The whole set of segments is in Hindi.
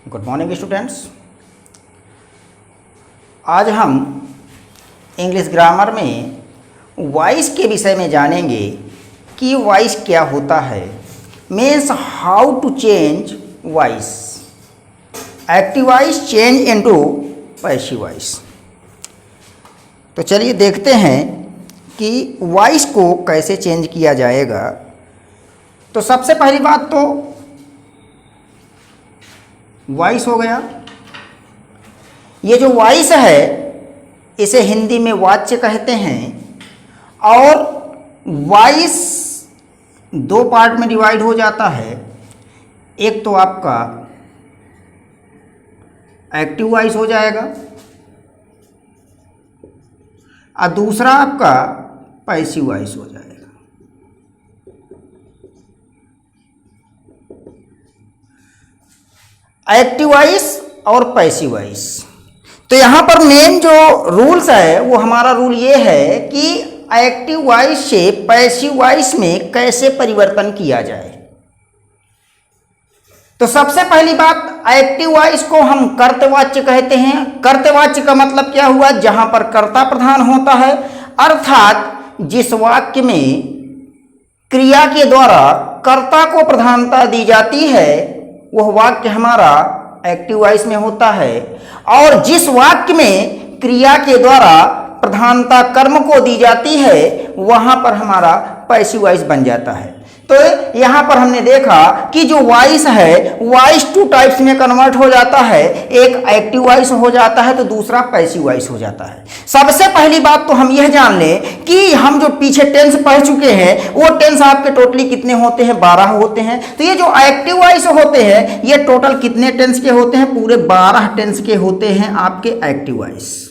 Good morning students. आज हम इंग्लिश ग्रामर में वॉइस के विषय में जानेंगे कि वॉइस क्या होता है, means how to change voice, active voice change into passive voice. तो चलिए देखते हैं कि वॉइस को कैसे चेंज किया जाएगा। तो सबसे पहली बात तो वॉइस हो गया। ये जो वॉइस है इसे हिंदी में वाच्य कहते हैं और वॉइस दो पार्ट में डिवाइड हो जाता है। एक तो आपका एक्टिव वॉइस हो जाएगा और दूसरा आपका पैसिव वॉइस हो जाएगा। एक्टिव वॉइस और पैसिव वॉइस। तो यहाँ पर मेन जो रूल्स है वो हमारा रूल ये है कि एक्टिव वॉइस से पैसिव वॉइस में कैसे परिवर्तन किया जाए। तो सबसे पहली बात, एक्टिव वॉइस को हम कर्तवाच्य कहते हैं। कर्तवाच्य का मतलब क्या हुआ? जहां पर कर्ता प्रधान होता है, अर्थात जिस वाक्य में क्रिया के द्वारा कर्ता को प्रधानता दी जाती है वह वाक्य हमारा एक्टिव वॉइस में होता है, और जिस वाक्य में क्रिया के द्वारा प्रधानता कर्म को दी जाती है वहां पर हमारा पैसिव वॉइस बन जाता है। तो यहां पर हमने देखा कि जो वॉइस है वॉइस टू टाइप्स में कन्वर्ट हो जाता है, एक एक्टिव वॉइस हो जाता है तो दूसरा पैसिव वॉइस हो जाता है। सबसे पहली बात तो हम यह जान लें कि हम जो पीछे टेंस पढ़ चुके हैं वो टेंस आपके टोटली कितने होते हैं? 12 होते हैं। तो ये जो एक्टिव वॉइस होते हैं ये टोटल कितने टेंस के होते हैं? पूरे 12 टेंस के होते हैं आपके एक्टिव वॉइस।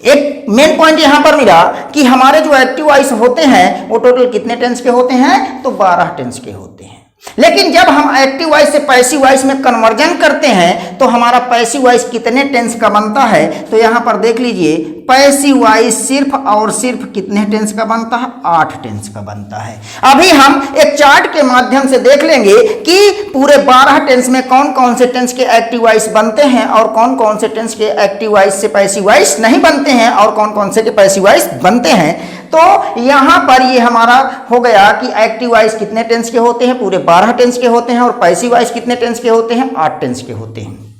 एक मेन पॉइंट यहां पर मिला कि हमारे जो एक्टिव वॉइस होते हैं वो टोटल कितने टेंस के होते हैं? तो 12 टेंस के होते हैं। लेकिन जब हम एक्टिव वॉइस से पैसिव वॉइस में कन्वर्जन करते हैं तो हमारा पैसिव वॉइस कितने टेंस का बनता है? तो यहां पर देख लीजिए, पैसिव वॉइस सिर्फ और सिर्फ कितने टेंस का बनता है? 8 टेंस का बनता है। अभी हम एक चार्ट के माध्यम से देख लेंगे कि पूरे 12 टेंस में कौन कौन से टेंस के एक्टिव वॉइस बनते हैं और कौन कौन से टेंस के एक्टिव वॉइस से पैसिव वॉइस नहीं बनते हैं और कौन कौन से के पैसिव वॉइस बनते हैं। तो यहां पर ये हमारा हो गया कि एक्टिव वॉइस कितने टेंस के होते हैं? पूरे 12 टेंस के होते हैं। और पैसिव वॉइस कितने टेंस के होते हैं? 8 टेंस के होते हैं।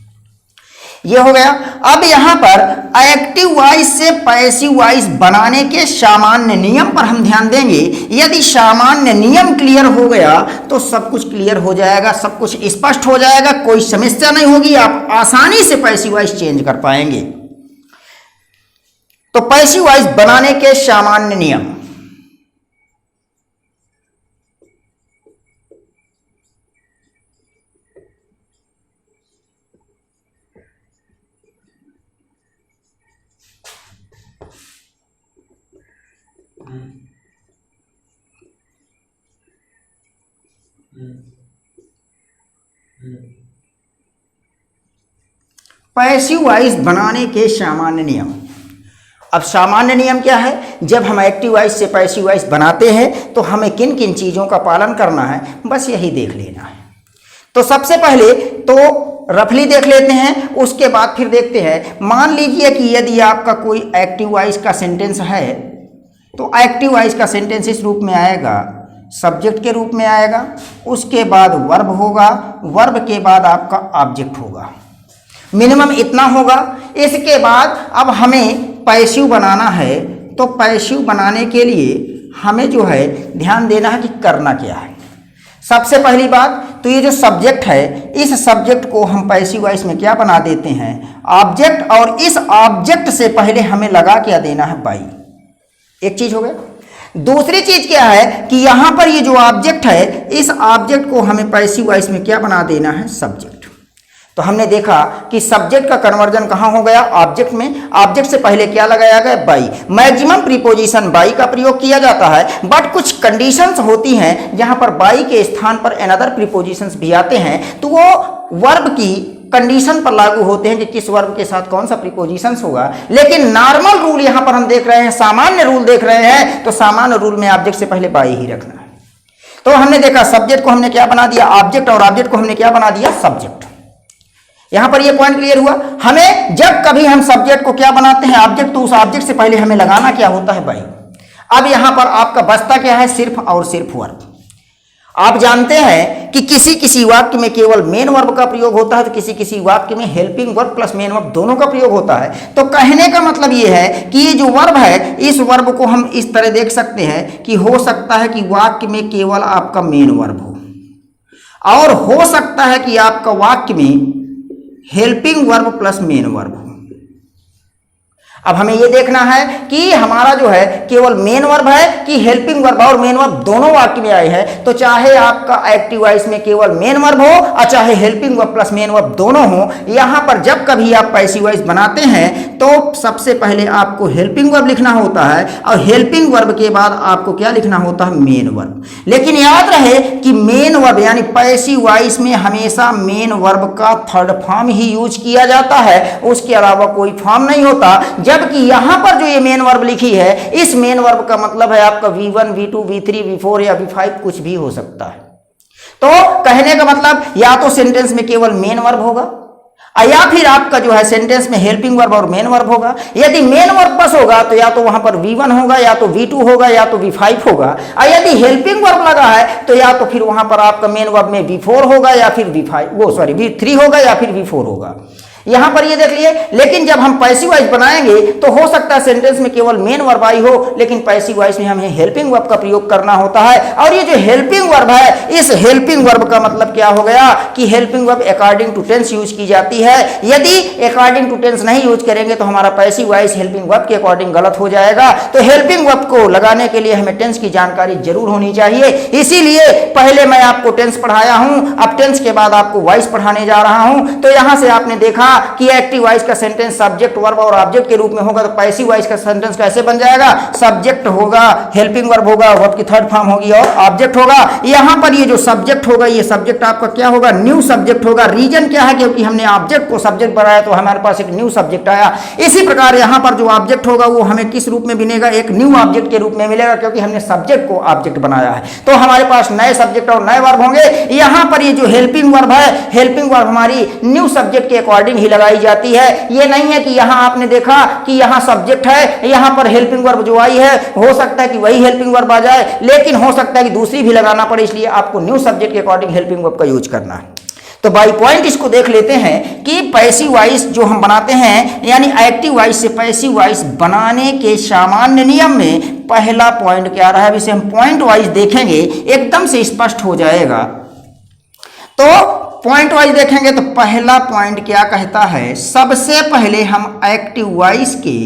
ये हो गया। अब यहां पर एक्टिव वॉइस से पैसिव वॉइस बनाने के सामान्य नियम पर हम ध्यान देंगे। यदि सामान्य नियम क्लियर हो गया तो सब कुछ क्लियर हो जाएगा, सब कुछ स्पष्ट हो जाएगा, कोई समस्या नहीं होगी, आप आसानी से पैसिव वॉइस चेंज कर पाएंगे। तो पैसिव वॉइस बनाने के सामान्य नियम। पैसिव वॉइस बनाने के सामान्य नियम। अब सामान्य नियम क्या है? जब हम एक्टिव वॉइस से पैसिव वॉइस बनाते हैं तो हमें किन किन चीज़ों का पालन करना है, बस यही देख लेना है। तो सबसे पहले तो रफली देख लेते हैं, उसके बाद फिर देखते हैं। मान लीजिए कि यदि आपका कोई एक्टिव वॉइस का सेंटेंस है तो एक्टिव वॉइस का सेंटेंस इस रूप में आएगा, सब्जेक्ट के रूप में आएगा, उसके बाद वर्ब होगा, वर्ब के बाद आपका ऑब्जेक्ट होगा, मिनिमम इतना होगा। इसके बाद अब हमें पैसिव बनाना है तो पैसिव बनाने के लिए हमें जो है ध्यान देना है कि करना क्या है। सबसे पहली बात तो ये जो सब्जेक्ट है इस सब्जेक्ट को हम पैसिव वॉइस में क्या बना देते हैं? ऑब्जेक्ट, और इस ऑब्जेक्ट से पहले हमें लगा क्या देना है? बाई। एक चीज हो गया। दूसरी चीज क्या है कि यहां पर ये जो ऑब्जेक्ट है इस ऑब्जेक्ट को हमें पैसिव वॉइस में क्या बना देना है? सब्जेक्ट। तो हमने देखा कि सब्जेक्ट का कन्वर्जन कहां हो गया? ऑब्जेक्ट में। ऑब्जेक्ट से पहले क्या लगाया गया? बाई। मैक्सिमम प्रीपोजिशन बाई का प्रयोग किया जाता है, बट कुछ कंडीशंस होती हैं जहां पर बाई के स्थान पर अनदर प्रीपोजिशंस भी आते हैं, तो वो वर्ब की कंडीशन पर लागू होते हैं कि किस वर्ब के साथ कौन सा प्रीपोजिशंस होगा। लेकिन नॉर्मल रूल यहां पर हम देख रहे हैं, सामान्य रूल देख रहे हैं, तो सामान्य रूल में ऑब्जेक्ट से पहले बाई ही रखना है। तो हमने देखा सब्जेक्ट को हमने क्या बना दिया? ऑब्जेक्ट, और ऑब्जेक्ट को हमने क्या बना दिया? सब्जेक्ट। यहां पर ये पॉइंट क्लियर हुआ। हमें जब कभी हम सब्जेक्ट को क्या बनाते हैं, ऑब्जेक्ट, तो उस ऑब्जेक्ट से पहले हमें लगाना क्या होता है भाई। अब यहां पर आपका बचता क्या है, सिर्फ और सिर्फ वर्ब। आप जानते हैं कि किसी किसी वाक्य में केवल मेन वर्ब का प्रयोग होता है, तो किसी किसी वाक्य में helping verb plus main verb दोनों का प्रयोग होता है। तो कहने का मतलब ये है कि ये जो वर्ब है, इस वर्ब को हम इस तरह देख सकते हैं कि हो सकता है कि वाक्य में केवल आपका मेन वर्ब हो, और हो सकता है कि आपका वाक्य में helping verb plus main verb हो। अब हमें यह देखना है कि हमारा जो है केवल मेन वर्ब है कि हेल्पिंग वर्ब और मेन वर्ब दोनों वाक्य में आए हैं। तो चाहे आपका एक्टिव वॉइस में केवल मेन वर्ब हो और चाहे helping verb plus main verb दोनों हो, यहां पर जब कभी आप पैसिव वॉइस बनाते हैं तो सबसे पहले आपको हेल्पिंग वर्ब लिखना होता है, और हेल्पिंग वर्ब के बाद आपको क्या लिखना होता है, मेन वर्ब। लेकिन याद रहे कि मेन वर्ब यानी पैसिव वॉइस में हमेशा मेन वर्ब का थर्ड फॉर्म ही यूज किया जाता है, उसके अलावा कोई फॉर्म नहीं होता। जबकि यहां पर जो ये मेन वर्ब लिखी है, इस मेन वर्ब का मतलब है आपका V1, V2, V3, V4 या V5 कुछ भी हो सकता है। तो कहने का मतलब या तो सेंटेंस में केवल मेन वर्ब होगा, या फिर आपका जो है सेंटेंस में हेल्पिंग वर्ब और मेन वर्ब होगा। यदि मेन वर्ब बस होगा तो या तो वहां पर V1 होगा, या तो V2 होगा, या तो V5 होगा। और यदि हेल्पिंग वर्ब लगा है तो या तो फिर वहां पर आपका मेन वर्ब में V4 होगा, या फिर V3 होगा, या फिर V4 होगा। यहां पर ये देख लिए। लेकिन जब हम पैसिव वॉइस बनाएंगे तो हो सकता है सेंटेंस में केवल मेन वर्ब आई हो, लेकिन पैसिव वॉइस में हमें हेल्पिंग वर्ब का प्रयोग करना होता है। और ये जो हेल्पिंग वर्ब है, इस हेल्पिंग वर्ब का मतलब क्या हो गया कि helping verb according to tense use की जाती है। यदि अकॉर्डिंग टू टेंस नहीं यूज करेंगे तो हमारा पैसिव वॉइस हेल्पिंग वर्ब के अकॉर्डिंग गलत हो जाएगा। तो हेल्पिंग वर्ब को लगाने के लिए हमें टेंस की जानकारी जरूर होनी चाहिए। इसीलिए पहले मैं आपको टेंस पढ़ाया हूं, अब टेंस के बाद आपको वॉइस पढ़ाने जा रहा हूं। तो यहां से आपने देखा कि एक्टिव वॉइस का सेंटेंस सब्जेक्ट वर्ब और ऑब्जेक्ट के रूप में होगा, तो पैसिव वॉइस का सेंटेंस कैसे बन जाएगा, सब्जेक्ट होगा, हेल्पिंग वर्ब होगा, वर्ब की थर्ड फॉर्म होगी और ऑब्जेक्ट होगा। यहां पर ये जो सब्जेक्ट होगा, ये सब्जेक्ट आपका क्या होगा, न्यू सब्जेक्ट होगा। रीजन क्या है, क्योंकि हमने ऑब्जेक्ट को सब्जेक्ट बनाया तो हमारे पास एक न्यू सब्जेक्ट आया। इसी प्रकार यहां पर जो ऑब्जेक्ट होगा वो हमें किस रूप में बनेगा, एक न्यू ऑब्जेक्ट के रूप में मिलेगा, क्योंकि हमने सब्जेक्ट को ऑब्जेक्ट बनाया है। तो हमारे पास नए सब्जेक्ट और नए वर्ब होंगे। यहां पर ये जो हेल्पिंग वर्ब है, हेल्पिंग वर्ब हमारी न्यू सब्जेक्ट के अकॉर्डिंग ही लगाई जाती है। ये नहीं है कि यहां आपने देखा कि यहां सब्जेक्ट है, यहां पर हेल्पिंग वर्ब जो आई है, हो सकता है कि वही हेल्पिंग वर्ब आ जाए, लेकिन हो सकता है कि दूसरी भी लगाना पड़े, इसलिए आपको न्यू सब्जेक्ट के अकॉर्डिंग हेल्पिंग वर्ब का यूज करना है। तो बाई पॉइंट इसको देख लेते हैं कि पैसिव वॉइस जो हम बनाते हैं, यानी एक्टिव वॉइस से पैसिव वॉइस बनाने के सामान्य नियम में पहला पॉइंट क्या रहा है, इसे हम पॉइंट वाइज देखेंगे, एकदम से स्पष्ट हो जाएगा। तो पॉइंट वाइज देखेंगे तो पहला पॉइंट क्या कहता है, सबसे पहले हम एक्टिव वॉइस के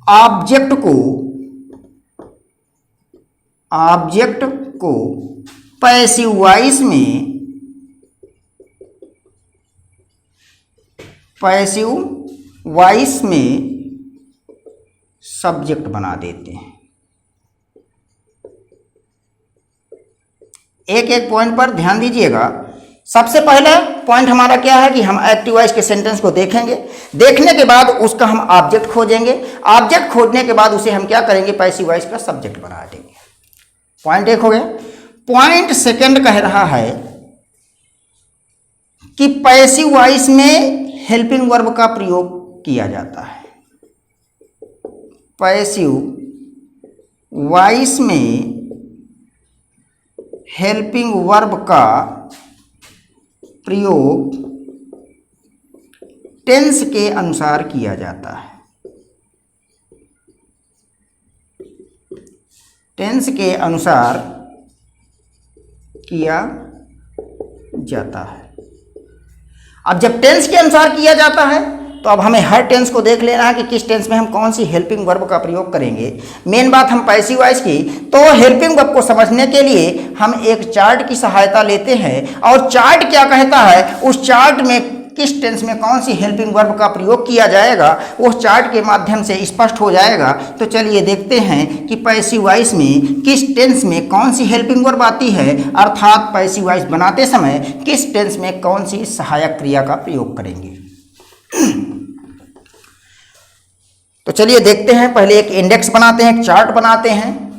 ऑब्जेक्ट को पैसिव वॉइस में सब्जेक्ट बना देते हैं। एक एक पॉइंट पर ध्यान दीजिएगा। सबसे पहले पॉइंट हमारा क्या है कि हम एक्टिव वॉइस के सेंटेंस को देखेंगे, देखने के बाद उसका हम ऑब्जेक्ट खोजेंगे, ऑब्जेक्ट खोजने के बाद उसे हम क्या करेंगे, पैसिव वॉइस का सब्जेक्ट बना देंगे। पॉइंट एक हो गया। पॉइंट सेकंड कह रहा है कि पैसिव वॉइस में हेल्पिंग वर्ब का प्रयोग किया जाता है। पैसिव वॉइस में हेल्पिंग वर्ब का प्रयोग टेंस के अनुसार किया जाता है। टेंस के अनुसार किया जाता है। अब जब टेंस के अनुसार किया जाता है तो अब हमें हर टेंस को देख लेना है कि किस टेंस में हम कौन सी हेल्पिंग वर्ब का प्रयोग करेंगे। मेन बात हम पैसिव वॉइस की, तो हेल्पिंग वर्ब को समझने के लिए हम एक चार्ट की सहायता लेते हैं, और चार्ट क्या कहता है, उस चार्ट में किस टेंस में कौन सी हेल्पिंग वर्ब का प्रयोग किया जाएगा वो चार्ट के माध्यम से स्पष्ट हो जाएगा। तो चलिए देखते हैं कि पैसिव वॉइस में किस टेंस में कौन सी हेल्पिंग वर्ब आती है, अर्थात पैसिव वॉइस बनाते समय किस टेंस में कौन सी सहायक क्रिया का प्रयोग करेंगे। तो चलिए देखते हैं। पहले एक इंडेक्स बनाते हैं, एक चार्ट बनाते हैं।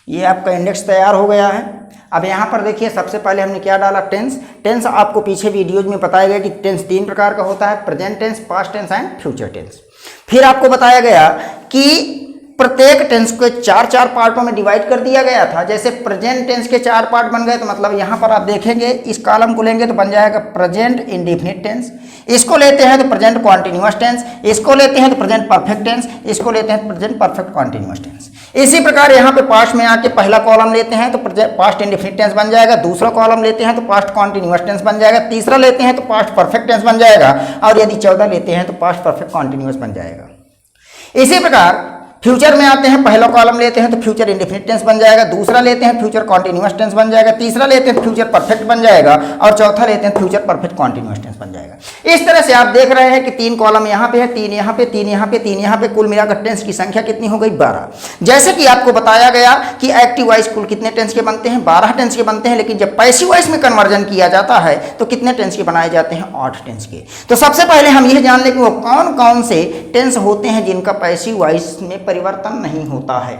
ये आपका इंडेक्स तैयार हो गया है। अब यहाँ पर देखिए सबसे पहले हमने क्या डाला, टेंस। टेंस आपको पीछे वीडियोज में बताया गया कि टेंस 3 प्रकार का होता है, present tense, past tense and future tense. फिर आपको बताया गया कि प्रत्येक टेंस को 4-4 पार्टों में डिवाइड कर दिया गया था। जैसे प्रेजेंट टेंस के 4 पार्ट बन गए, तो मतलब यहाँ पर आप देखेंगे इस कॉलम को लेंगे तो बन जाएगा प्रेजेंट इंडेफिनिट टेंस, इसको लेते हैं तो प्रेजेंट कॉन्टिन्यूअस टेंस, इसको लेते हैं तो प्रेजेंट परफेक्ट टेंस, इसको लेते हैं तो प्रेजेंट परफेक्ट कॉन्टिन्यूअस टेंस। इसी प्रकार यहाँ पे पास्ट में आके पहला कॉलम लेते हैं तो पास्ट इंडेफिनिट टेंस बन जाएगा, दूसरा कॉलम लेते हैं तो पास्ट कॉन्टिन्यूअस टेंस बन जाएगा, तीसरा लेते हैं तो पास्ट परफेक्ट टेंस बन जाएगा, और यदि 14 लेते हैं तो पास्ट परफेक्ट कॉन्टिन्यूअस बन जाएगा। इसी प्रकार फ्यूचर में आते हैं, पहला कॉलम लेते हैं तो फ्यूचर इंडेफिनिट टेंस बन जाएगा, दूसरा लेते हैं फ्यूचर कॉन्टिन्यूअस टेंस बन जाएगा, तीसरा लेते हैं फ्यूचर परफेक्ट बन जाएगा, और चौथा लेते हैं फ्यूचर परफेक्ट कॉन्टिन्यूअस टेंस बन जाएगा। इस तरह से आप देख रहे हैं कि 3 कॉलम यहाँ पे है, 3 यहाँ पे, 3 यहाँ पे, 3 यहाँ पे, कुल मिलाकर टेंस की संख्या कितनी हो गई, 12। जैसे कि आपको बताया गया कि एक्टिव वॉइस कुल कितने टेंस के बनते हैं, 12 टेंस के बनते हैं, लेकिन जब पैसिव वॉइस में कन्वर्जन किया जाता है तो कितने टेंस के बनाए जाते हैं, 8 टेंस के। तो सबसे पहले हम यह जान लें कि वो कौन कौन से टेंस होते हैं जिनका पैसिव वॉइस में परिवर्तन नहीं होता है।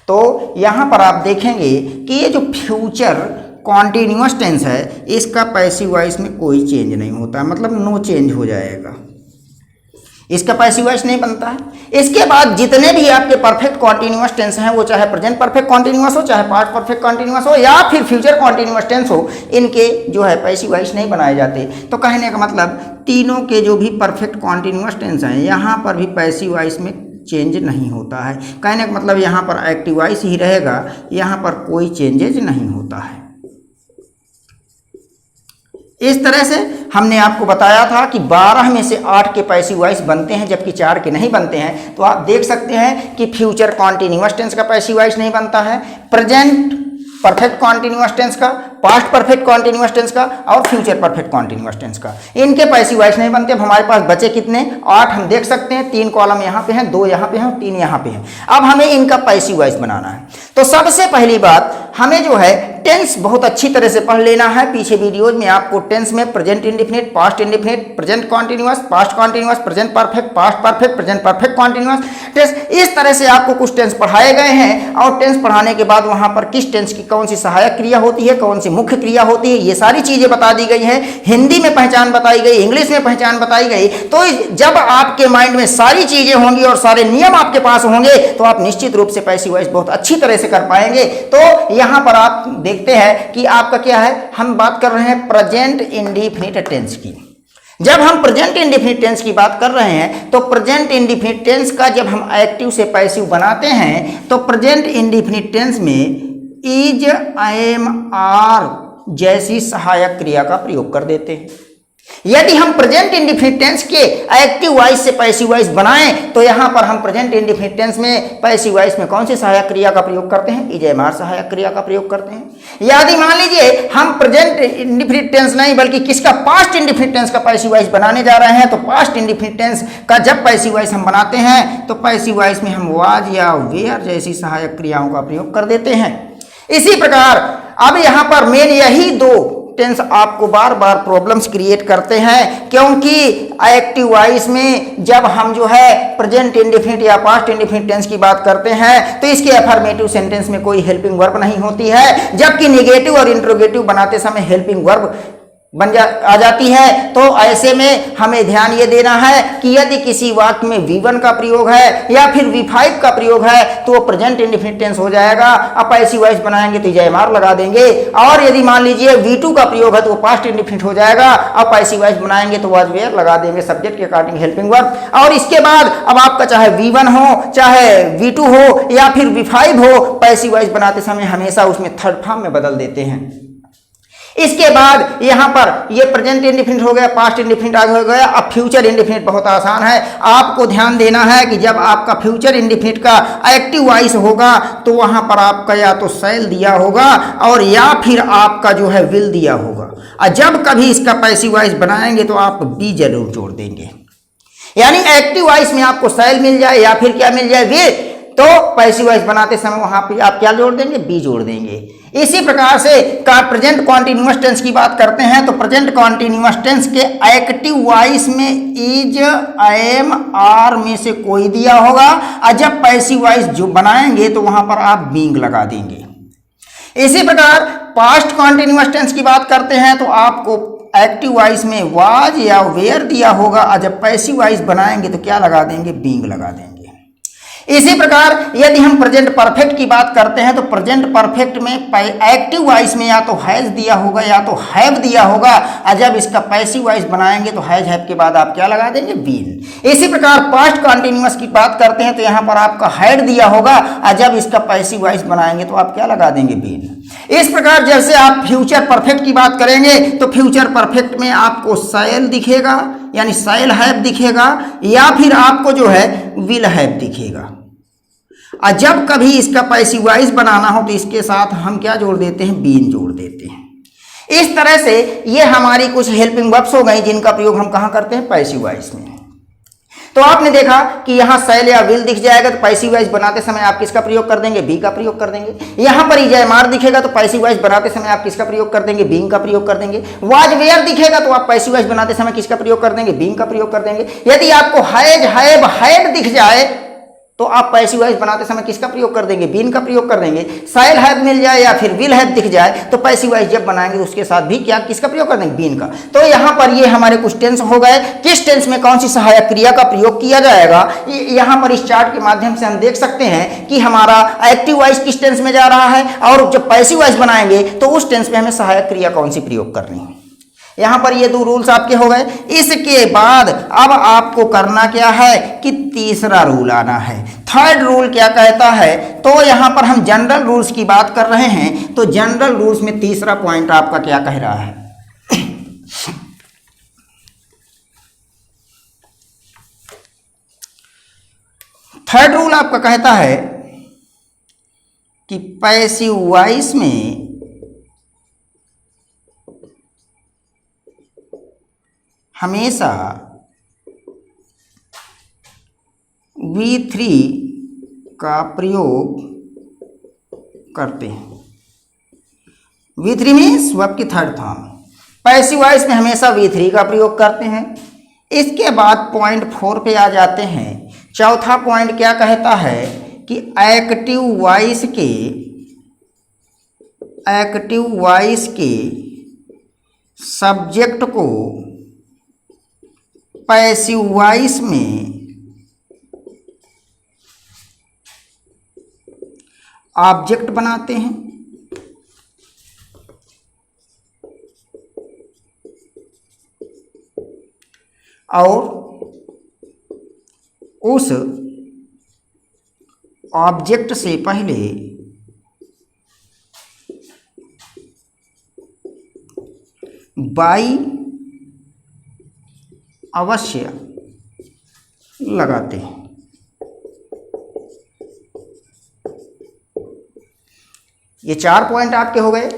तो यहां पर आप देखेंगे कि ये जो फ्यूचर कॉन्टिन्यूअस टेंस है इसका पैसिव वॉइस में कोई चेंज नहीं होता है, मतलब नो चेंज हो जाएगा, इसका पैसिव वॉइस नहीं बनता है। इसके बाद जितने भी आपके परफेक्ट कॉन्टिन्यूअस टेंस हैं, वो चाहे प्रेजेंट परफेक्ट कॉन्टिन्यूअस हो, चाहे पास्ट परफेक्ट कॉन्टिन्यूअस हो, या फिर फ्यूचर कॉन्टिन्यूअस टेंस हो, इनके जो है पैसिव वॉइस नहीं बनाए जाते। तो कहने का मतलब तीनों के जो भी परफेक्ट कॉन्टिन्यूअस टेंस हैं यहाँ पर भी पैसिव वॉइस में चेंज नहीं होता है। कहने का मतलब यहाँ पर एक्टिव वॉइस ही रहेगा, यहाँ पर कोई चेंजेज नहीं होता है। इस तरह से हमने आपको बताया था कि 12 में से 8 के पैसिव वॉइस बनते हैं जबकि 4 के नहीं बनते हैं। तो आप देख सकते हैं कि फ्यूचर कॉन्टिन्यूअस टेंस का पैसिव वॉइस नहीं बनता है, प्रेजेंट परफेक्ट कॉन्टिन्यूअस टेंस का, पास्ट परफेक्ट कॉन्टिन्यूअस टेंस का और फ्यूचर परफेक्ट कॉन्टिन्यूअस टेंस का, इनके पैसिव वॉइस नहीं बनते। अब हमारे पास बचे कितने, 8 हम देख सकते हैं, 3 कॉलम यहाँ पे हैं, 2 यहाँ पे हैं, 3 यहाँ पे हैं। अब हमें इनका पैसिव वॉइस बनाना है। तो सबसे पहली बात हमें जो है टेंस बहुत अच्छी तरह से पढ़ लेना है। पीछे वीडियोज में आपको टेंस में present indefinite, past indefinite, present continuous, past continuous, present perfect, past perfect, present perfect continuous tense, इस तरह से आपको कुछ टेंस पढ़ाए गए हैं। और टेंस पढ़ाने के बाद वहां पर किस टेंस की कौन सी सहायक क्रिया होती है, कौन सी मुख्य क्रिया होती है, ये सारी चीजें बता दी गई है। हिंदी में पहचान बताई गई, इंग्लिश में पहचान बताई गई। तो जब आपके माइंड में सारी चीजें होंगी और सारे नियम आपके पास होंगे तो आप निश्चित रूप से पैसिव वॉइस बहुत अच्छी तरह से कर पाएंगे। तो यहां पर आप देखते हैं कि आपका क्या है, हम बात कर रहे हैं प्रेजेंट इंडेफिनिट टेंस की। जब हम प्रेजेंट इंडेफिनिट टेंस की बात कर रहे हैं तो प्रेजेंट इंडेफिनिट टेंस का जब हम एक्टिव से पैसिव बनाते हैं तो प्रेजेंट इंडेफिनिट टेंस में इज, एम, आर जैसी सहायक क्रिया का प्रयोग कर देते हैं। यदि हम प्रेजेंट इंडेफिनिट टेंस के एक्टिव वॉइस से पैसिव वॉइस बनाएं तो यहां पर हम प्रेजेंट इंडेफिनिट टेंस में पैसिव वॉइस में कौन सी सहायक क्रिया का प्रयोग करते हैं, इज, एम, आर सहायक क्रिया का प्रयोग करते हैं। यदि मान लीजिए हम प्रेजेंट इंडेफिनिट टेंस नहीं बल्कि किसका, पास्ट इंडेफिनिट टेंस का पैसिव वॉइस बनाने जा रहे हैं, तो पास्ट इंडेफिनिट टेंस का जब पैसिव वॉइस हम बनाते हैं तो पैसिव वॉइस में हम वाज या वेयर जैसी सहायक क्रियाओं का प्रयोग कर देते हैं। इसी प्रकार अब यहां पर मेन यही 2 टेंस आपको बार बार प्रॉब्लम्स क्रिएट करते हैं, क्योंकि एक्टिव वॉइस में जब हम जो है प्रेजेंट इंडेफिनिट या पास्ट इंडेफिनिट टेंस की बात करते हैं तो इसके अफर्मेटिव सेंटेंस में कोई हेल्पिंग वर्ब नहीं होती है, जबकि नेगेटिव और इंट्रोगेटिव बनाते समय हेल्पिंग वर्ब आ जाती है। तो ऐसे में हमें ध्यान ये देना है कि यदि किसी वाक्य में V1 का प्रयोग है या फिर V5 का प्रयोग है तो वो प्रेजेंट इंडेफिनिट टेंस हो जाएगा। अब पैसिव वॉइस बनाएंगे तो जयमार लगा देंगे, और यदि मान लीजिए V2 का प्रयोग है तो वो पास्ट इंडेफिनिट हो जाएगा। अब पैसिव वॉइस बनाएंगे तो वाज वेयर लगा देंगे सब्जेक्ट के अकॉर्डिंग हेल्पिंग वर्ब। और इसके बाद अब आपका चाहे V1 हो, चाहे V2 हो या फिर V5 हो, पैसिव वॉइस बनाते समय हमेशा उसमें थर्ड फॉर्म में बदल देते हैं। इसके बाद यहां पर ये प्रेजेंट इंडेफिनिट हो गया, पास्ट इंडेफिनिट हो गया। अब फ्यूचर इंडेफिनिट बहुत आसान है। आपको ध्यान देना है कि जब आपका फ्यूचर इंडेफिनिट का एक्टिव वॉइस होगा तो वहां पर आपका या तो शैल दिया होगा और या फिर आपका जो है विल दिया होगा। और जब कभी इसका पैसिव वॉइस बनाएंगे तो आप बी जरूर जोड़ देंगे, यानी एक्टिव वॉइस में आपको शैल मिल जाए या फिर क्या मिल जाए, विल, तो पैसिव वॉइस बनाते समय वहां पे आप क्या जोड़ देंगे, बी जोड़ देंगे। इसी प्रकार से प्रेजेंट कॉन्टिन्यूअस टेंस की बात करते हैं तो प्रेजेंट कॉन्टिन्यूअस टेंस के एक्टिव वॉइस में इज, एम, आर में से कोई दिया होगा, और जब पैसिव वॉइस जो बनाएंगे तो वहां पर आप बीइंग लगा देंगे। इसी प्रकार पास्ट कॉन्टिन्यूअस टेंस की बात करते हैं तो आपको एक्टिव वॉइस में वाज या वेयर दिया होगा और जब पैसिव वॉइस बनाएंगे तो क्या लगा देंगे, बीइंग लगा देंगे। इसी प्रकार यदि हम प्रेजेंट परफेक्ट की बात करते हैं तो प्रेजेंट परफेक्ट में एक्टिव वॉइस में या तो हैज दिया होगा या तो हैव दिया होगा और जब इसका पैसिव वॉइस बनाएंगे तो हैज हैव के बाद आप क्या लगा देंगे, बीन। इसी प्रकार पास्ट कॉन्टिन्यूअस की बात करते हैं तो यहाँ पर आपका हैड दिया होगा और जब इसका पैसिव वॉइस बनाएंगे तो आप क्या लगा देंगे, बीन। इस प्रकार जैसे आप फ्यूचर परफेक्ट की बात करेंगे तो फ्यूचर परफेक्ट में आपको शैल दिखेगा यानी शैल हैव दिखेगा या फिर आपको जो है विल हैव दिखेगा। और जब कभी इसका पैसिव वॉइस बनाना हो तो इसके साथ हम क्या जोड़ देते हैं, बीन जोड़ देते हैं। इस तरह से ये हमारी कुछ हेल्पिंग वर्ब्स हो गई जिनका प्रयोग हम कहाँ करते हैं, पैसिव वॉइस में। तो आपने देखा कि यहाँ शैल या विल दिख जाएगा तो पैसिव वॉइस बनाते समय आप किसका प्रयोग कर देंगे, बी का प्रयोग कर देंगे। यहाँ पर इजयमार दिखेगा तो पैसिव वॉइस बनाते समय आप किसका प्रयोग कर देंगे, बीइंग का प्रयोग कर देंगे। वाज वेयर दिखेगा तो आप पैसिव वॉइस बनाते समय किसका प्रयोग कर देंगे, बीइंग का प्रयोग कर देंगे। यदि आपको हैज हैव हैड दिख जाए तो आप पैसिव वॉइस बनाते समय किसका प्रयोग कर देंगे, बीन का प्रयोग कर देंगे। शैल हैव मिल जाए या फिर विल हैव दिख जाए तो पैसिव वॉइस जब बनाएंगे तो उसके साथ भी क्या किसका प्रयोग कर देंगे, बीन का। तो यहाँ पर ये हमारे कुछ टेंस हो गए। किस टेंस में कौन सी सहायक क्रिया का प्रयोग किया जाएगा, यहाँ पर इस चार्ट के माध्यम से हम देख सकते हैं कि हमारा एक्टिव वॉइस किस टेंस में जा रहा है और जब पैसिव वॉइस बनाएंगे तो उस टेंस में हमें सहायक क्रिया कौन सी प्रयोग करनी है। यहाँ पर ये 2 रूल्स आपके हो गए। इसके बाद अब आपको करना क्या है कि तीसरा रूल आना है। थर्ड रूल क्या कहता है, तो यहाँ पर हम जनरल रूल्स की बात कर रहे हैं तो जनरल रूल्स में तीसरा पॉइंट आपका क्या कह रहा है, थर्ड रूल आपका कहता है कि पैसिव वॉइस में हमेशा V3 का प्रयोग करते हैं। V3 मीन्स वर्ब की थर्ड फॉर्म। पैसिव वॉइस में हमेशा V3 का प्रयोग करते हैं। इसके बाद पॉइंट 4 पे आ जाते हैं। चौथा पॉइंट क्या कहता है कि एक्टिव वॉइस के सब्जेक्ट को पैसिव वॉइस में ऑब्जेक्ट बनाते हैं और उस ऑब्जेक्ट से पहले बाई अवश्य लगाते हैं। ये 4 पॉइंट आपके हो गए।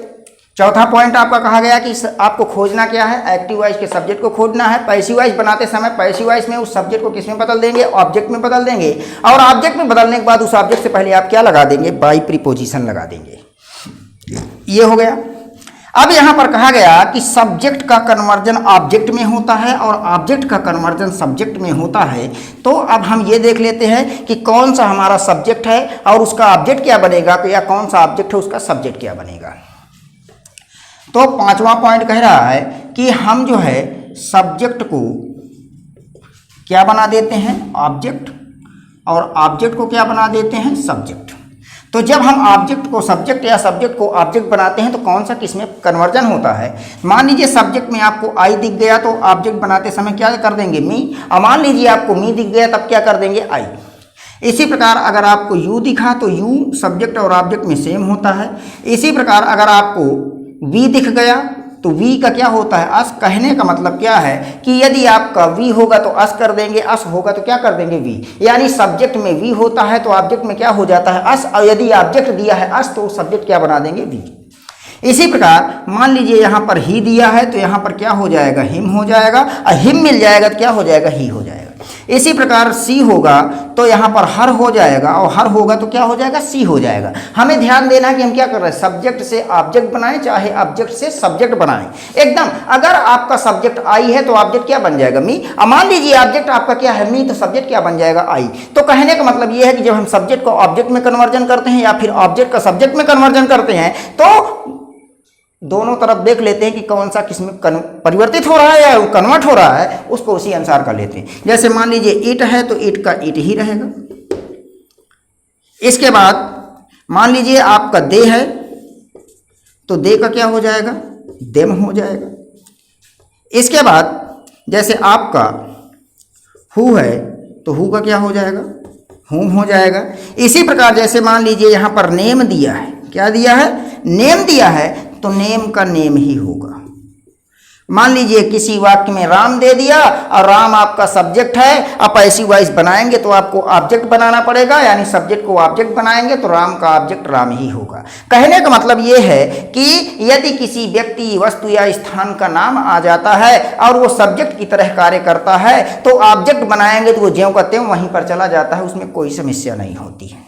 चौथा पॉइंट आपका कहा गया कि आपको खोजना क्या है, एक्टिव वॉइस के सब्जेक्ट को खोजना है। पैसिव वॉइस बनाते समय पैसिव वॉइस में उस सब्जेक्ट को किस में बदल देंगे, ऑब्जेक्ट में बदल देंगे और ऑब्जेक्ट में बदलने के बाद उस ऑब्जेक्ट से पहले आप क्या लगा देंगे, बाई प्रीपोजिशन लगा देंगे। ये हो गया। अब यहाँ पर कहा गया कि सब्जेक्ट का कन्वर्जन ऑब्जेक्ट में होता है और ऑब्जेक्ट का कन्वर्जन सब्जेक्ट में होता है। तो अब हम ये देख लेते हैं कि कौन सा हमारा सब्जेक्ट है और उसका ऑब्जेक्ट क्या बनेगा, तो या कौन सा ऑब्जेक्ट है उसका सब्जेक्ट क्या बनेगा। तो 5वां पॉइंट कह रहा है कि हम जो है सब्जेक्ट को क्या बना देते हैं, ऑब्जेक्ट, और ऑब्जेक्ट को क्या बना देते हैं, सब्जेक्ट। तो जब हम ऑब्जेक्ट को सब्जेक्ट या सब्जेक्ट को ऑब्जेक्ट बनाते हैं तो कौन सा किस में कन्वर्जन होता है। मान लीजिए सब्जेक्ट में आपको आई दिख गया तो ऑब्जेक्ट बनाते समय क्या कर देंगे, मी। और मान लीजिए आपको मी दिख गया तब क्या कर देंगे, आई। इसी प्रकार अगर आपको यू दिखा तो यू सब्जेक्ट और ऑब्जेक्ट में सेम होता है। इसी प्रकार अगर आपको वी दिख गया तो वी का क्या होता है, अस। कहने का मतलब क्या है कि यदि आपका वी होगा तो अस कर देंगे, अस होगा तो क्या कर देंगे, वी। यानी सब्जेक्ट में वी होता है तो ऑब्जेक्ट में क्या हो जाता है, अस। और यदि ऑब्जेक्ट दिया है अस तो सब्जेक्ट क्या बना देंगे, वी। इसी प्रकार मान लीजिए यहाँ पर ही दिया है तो यहाँ पर क्या हो जाएगा, हिम हो जाएगा। और हिम मिल जाएगा तो क्या हो जाएगा, ही हो जाएगा। इसी प्रकार सी होगा तो यहाँ पर हर हो जाएगा, और हर होगा तो क्या हो जाएगा, सी हो जाएगा। हमें ध्यान देना है कि हम क्या कर रहे हैं, सब्जेक्ट से ऑब्जेक्ट बनाएं चाहे ऑब्जेक्ट से सब्जेक्ट बनाएं। एकदम अगर आपका सब्जेक्ट आई है तो ऑब्जेक्ट क्या बन जाएगा, मी। मान लीजिए ऑब्जेक्ट आपका क्या है, मी, तो सब्जेक्ट क्या बन जाएगा, आई। तो कहने का मतलब ये है कि जब हम सब्जेक्ट को ऑब्जेक्ट में कन्वर्जन करते हैं या फिर ऑब्जेक्ट का सब्जेक्ट में कन्वर्जन करते हैं तो दोनों तरफ देख लेते हैं कि कौन सा किस में परिवर्तित हो रहा है या कन्वर्ट हो रहा है, उसको उसी अनुसार कर लेते हैं। जैसे मान लीजिए ईट है तो ईट का ईट ही रहेगा। इसके बाद मान लीजिए आपका दे है तो दे का क्या हो जाएगा, देम हो जाएगा। इसके बाद जैसे आपका हु है तो हु का क्या हो जाएगा, हुम हो जाएगा। इसी प्रकार जैसे मान लीजिए यहाँ पर नेम दिया है, क्या दिया है, नेम दिया है तो नेम का नेम ही होगा। मान लीजिए किसी वाक्य में राम दे दिया और राम आपका सब्जेक्ट है, आप ऐसी वाइज बनाएंगे तो आपको ऑब्जेक्ट बनाना पड़ेगा, यानी सब्जेक्ट को ऑब्जेक्ट बनाएंगे तो राम का ऑब्जेक्ट राम ही होगा। कहने का मतलब ये है कि यदि किसी व्यक्ति, वस्तु या स्थान का नाम आ जाता है और वो सब्जेक्ट की तरह कार्य करता है तो ऑब्जेक्ट बनाएंगे तो वो ज्यों का त्यों वहीं पर चला जाता है, उसमें कोई समस्या नहीं होती है।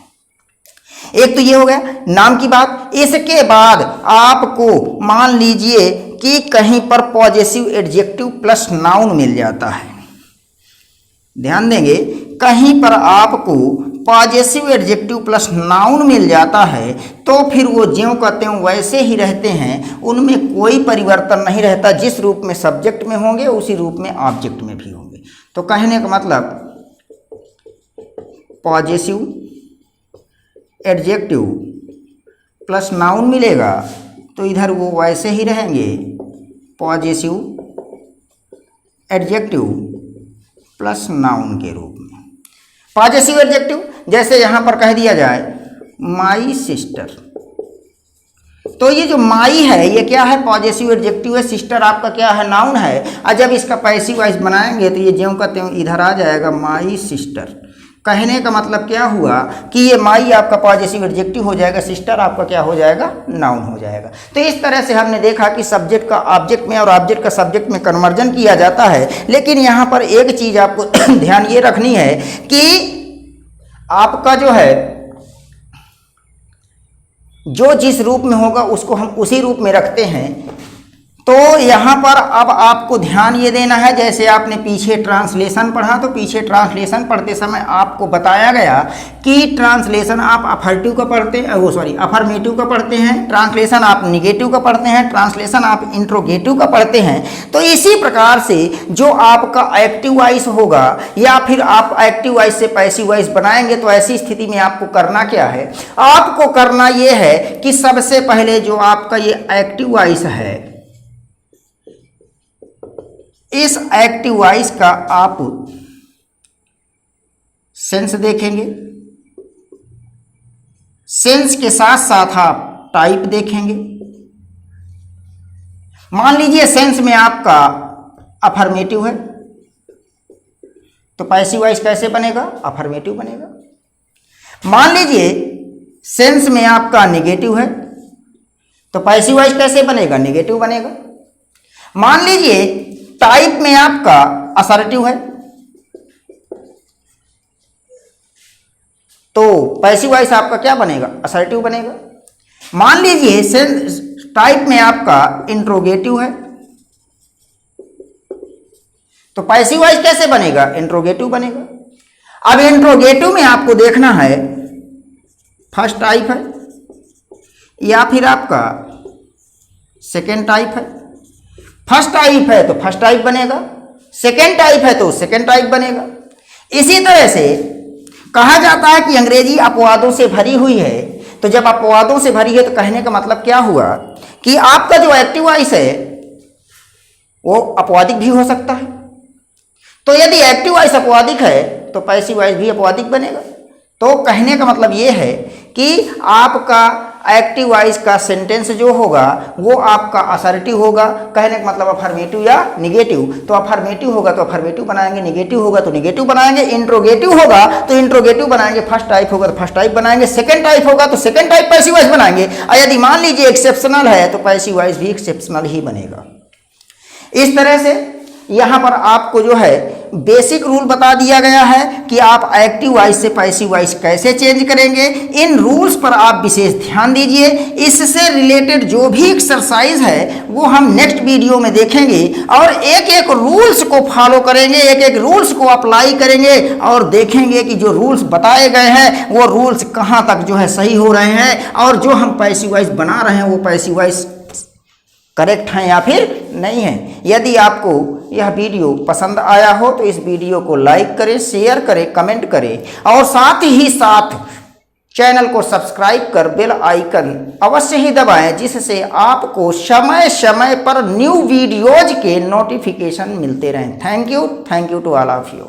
एक तो ये हो गया नाम की बात। इसके बाद आपको मान लीजिए कि कहीं पर पॉजेसिव एडजेक्टिव प्लस नाउन मिल जाता है, ध्यान देंगे, कहीं पर आपको पॉजेसिव एडजेक्टिव प्लस नाउन मिल जाता है तो फिर वो ज्यों का त्यों वैसे ही रहते हैं, उनमें कोई परिवर्तन नहीं रहता। जिस रूप में सब्जेक्ट में होंगे उसी रूप में ऑब्जेक्ट में भी होंगे। तो कहने का मतलब पॉजेसिव एडजेक्टिव प्लस नाउन मिलेगा तो इधर वो वैसे ही रहेंगे, पॉजेसिव एडजेक्टिव प्लस नाउन के रूप में। पॉजेसिव एडजेक्टिव जैसे यहाँ पर कह दिया जाए माई सिस्टर, तो ये जो माई है ये क्या है, पॉजेसिव एडजेक्टिव है, सिस्टर आपका क्या है, नाउन है। और जब इसका पैसिव वाइज बनाएंगे तो ये ज्यों का त्यों इधर आ जाएगा, माई सिस्टर। कहने का मतलब क्या हुआ कि ये माई आपका पॉजेसिव एडजेक्टिव हो जाएगा, सिस्टर आपका क्या हो जाएगा, नाउन हो जाएगा। तो इस तरह से हमने देखा कि सब्जेक्ट का ऑब्जेक्ट में और ऑब्जेक्ट का सब्जेक्ट में कन्वर्जन किया जाता है। लेकिन यहाँ पर एक चीज आपको ध्यान ये रखनी है कि आपका जो है, जो जिस रूप में होगा उसको हम उसी रूप में रखते हैं। तो यहाँ पर अब आपको ध्यान ये देना है, जैसे आपने पीछे ट्रांसलेशन पढ़ा तो पीछे ट्रांसलेशन पढ़ते समय आपको बताया गया कि ट्रांसलेशन आप अफर्टिव का पढ़ते हैं, अफर्मेटिव का पढ़ते हैं, ट्रांसलेशन आप निगेटिव का पढ़ते हैं, ट्रांसलेशन आप इंट्रोगेटिव का पढ़ते हैं। तो इसी प्रकार से जो आपका एक्टिव वॉइस होगा या फिर आप एक्टिव वॉइस से पैसिव वॉइस बनाएंगे तो ऐसी स्थिति में आपको करना क्या है, आपको करना ये है कि सबसे पहले जो आपका ये एक्टिव वॉइस है, इस एक्टिव वॉइस का आप सेंस देखेंगे, सेंस के साथ साथ आप टाइप देखेंगे। मान लीजिए सेंस में आपका अफर्मेटिव है तो पैसिव वॉइस कैसे बनेगा, अफर्मेटिव बनेगा। मान लीजिए सेंस में आपका नेगेटिव है तो पैसिव वॉइस कैसे बनेगा, नेगेटिव बनेगा। मान लीजिए टाइप में आपका असर्टिव है तो पैसिव वॉइस आपका क्या बनेगा, असर्टिव बनेगा। मान लीजिए टाइप में आपका इंट्रोगेटिव है तो पैसिव वॉइस कैसे बनेगा, इंट्रोगेटिव बनेगा। अब इंट्रोगेटिव में आपको देखना है फर्स्ट टाइप है या फिर आपका सेकेंड टाइप है। फर्स्ट टाइप है तो फर्स्ट टाइप बनेगा, सेकेंड टाइप है तो सेकेंड टाइप बनेगा। इसी तरह से कहा जाता है कि अंग्रेजी अपवादों से भरी हुई है, तो जब अपवादों से भरी है तो कहने का मतलब क्या हुआ कि आपका जो एक्टिव वॉइस है वो अपवादिक भी हो सकता है। तो यदि एक्टिव वॉइस अपवादिक है तो पैसिव वॉइस भी अपवादिक बनेगा। तो कहने का मतलब ये है कि आपका एक्टिव वॉइस का सेंटेंस जो होगा वो आपका असर्टिव होगा। कहने का मतलब अफर्मेटिव या निगेटिव, तो अफर्मेटिव होगा तो अफर्मेटिव बनाएंगे, निगेटिव होगा तो निगेटिव बनाएंगे, इंट्रोगेटिव होगा तो इंट्रोगेटिव बनाएंगे, फर्स्ट टाइप होगा तो फर्स्ट टाइप बनाएंगे, सेकंड टाइप होगा तो सेकंड टाइप पैसिव वॉइस बनाएंगे। और यदि मान लीजिए एक्सेप्शनल है तो पैसिव वॉइस भी एक्सेप्शनल ही बनेगा। इस तरह से यहाँ पर आपको जो है बेसिक रूल बता दिया गया है कि आप एक्टिव वॉइस से पैसिव वॉइस कैसे चेंज करेंगे। इन रूल्स पर आप विशेष ध्यान दीजिए। इससे रिलेटेड जो भी एक्सरसाइज है वो हम नेक्स्ट वीडियो में देखेंगे और एक एक रूल्स को फॉलो करेंगे, एक एक रूल्स को अप्लाई करेंगे और देखेंगे कि जो रूल्स बताए गए हैं वो रूल्स कहाँ तक जो है सही हो रहे हैं और जो हम पैसिव वॉइस बना रहे हैं वो पैसिव वॉइस करेक्ट हैं या फिर नहीं है। यदि आपको यह वीडियो पसंद आया हो तो इस वीडियो को लाइक करें, शेयर करें, कमेंट करें और साथ ही साथ चैनल को सब्सक्राइब कर बेल आइकन अवश्य ही दबाएं, जिससे आपको समय समय पर न्यू वीडियोज के नोटिफिकेशन मिलते रहें। Thank you to all of you.